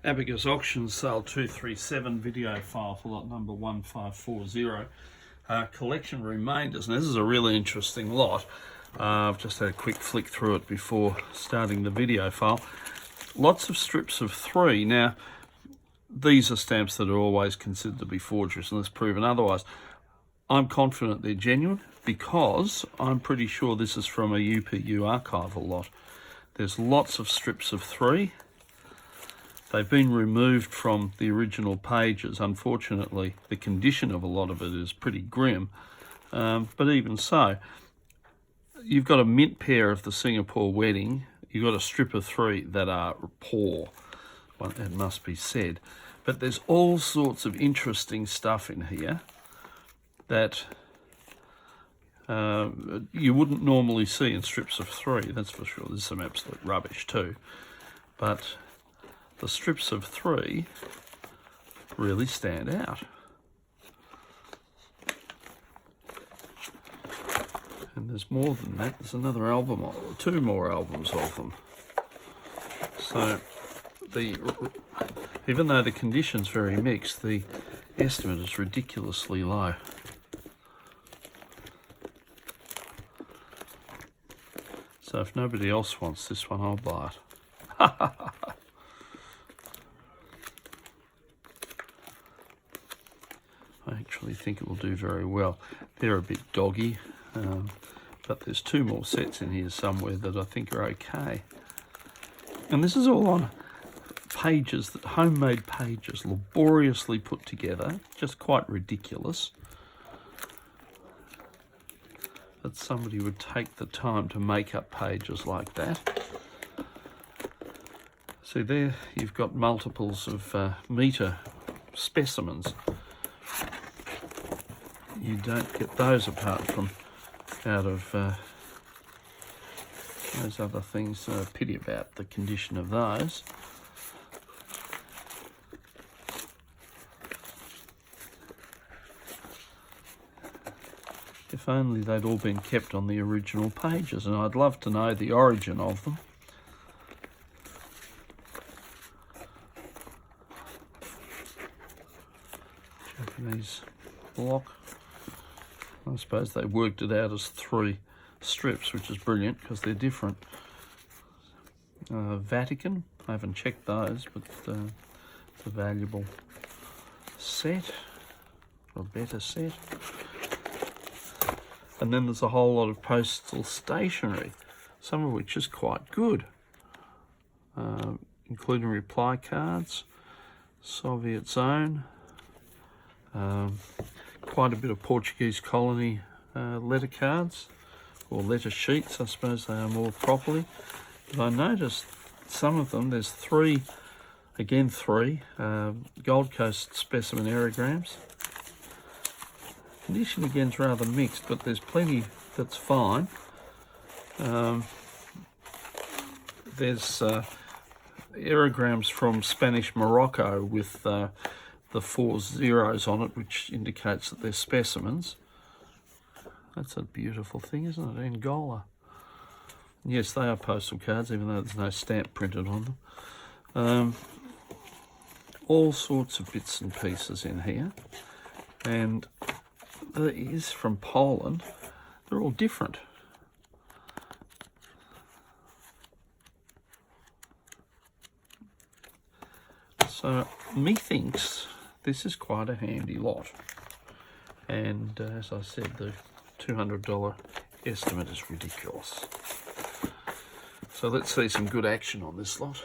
Abacus Auction Sale 237 video file for lot number 1540. Collection remainders, and this is a really interesting lot. I've just had a quick flick through it before starting the video file. Lots of strips of 3. Now, these are stamps that are always considered to be forgeries unless proven otherwise. I'm confident they're genuine because I'm pretty sure this is from a UPU archival lot. There's lots of strips of 3. They've been removed from the original pages. Unfortunately, the condition of a lot of it is pretty grim. But even so, you've got a mint pair of the Singapore wedding. You've got a strip of 3 that are poor, well, it must be said. But there's all sorts of interesting stuff in here that you wouldn't normally see in strips of 3, that's for sure. There's some absolute rubbish too. But the strips of 3 really stand out. And there's more than that. There's another album, or 2 more albums of them. So, even though the condition's very mixed, the estimate is ridiculously low. So if nobody else wants this one, I'll buy it. I actually think it will do very well. They're a bit doggy, but there's 2 more sets in here somewhere that I think are okay. And this is all on pages, homemade pages, laboriously put together, just quite ridiculous that somebody would take the time to make up pages like that. See there, you've got multiples of metre specimens. You don't get those apart from out of those other things. Pity about the condition of those. If only they'd all been kept on the original pages, and I'd love to know the origin of them. Japanese block. I suppose they worked it out as 3 strips, which is brilliant because they're different. Vatican, I haven't checked those, but it's a valuable set, or better set. And then there's a whole lot of postal stationery, some of which is quite good, including reply cards, Soviet zone, quite a bit of Portuguese colony letter cards, or letter sheets, I suppose they are more properly. But I noticed some of them, there's 3, again 3, Gold Coast specimen aerogrammes. Condition again is rather mixed, but there's plenty that's fine. There's aerogrammes from Spanish Morocco with the 4 zeros on it, which indicates that they're specimens. That's a beautiful thing, isn't it? Angola. Yes, they are postal cards, even though there's no stamp printed on them. All sorts of bits and pieces in here. And these from Poland, they're all different. So, methinks this is quite a handy lot. And as I said, the $200 estimate is ridiculous. So let's see some good action on this lot.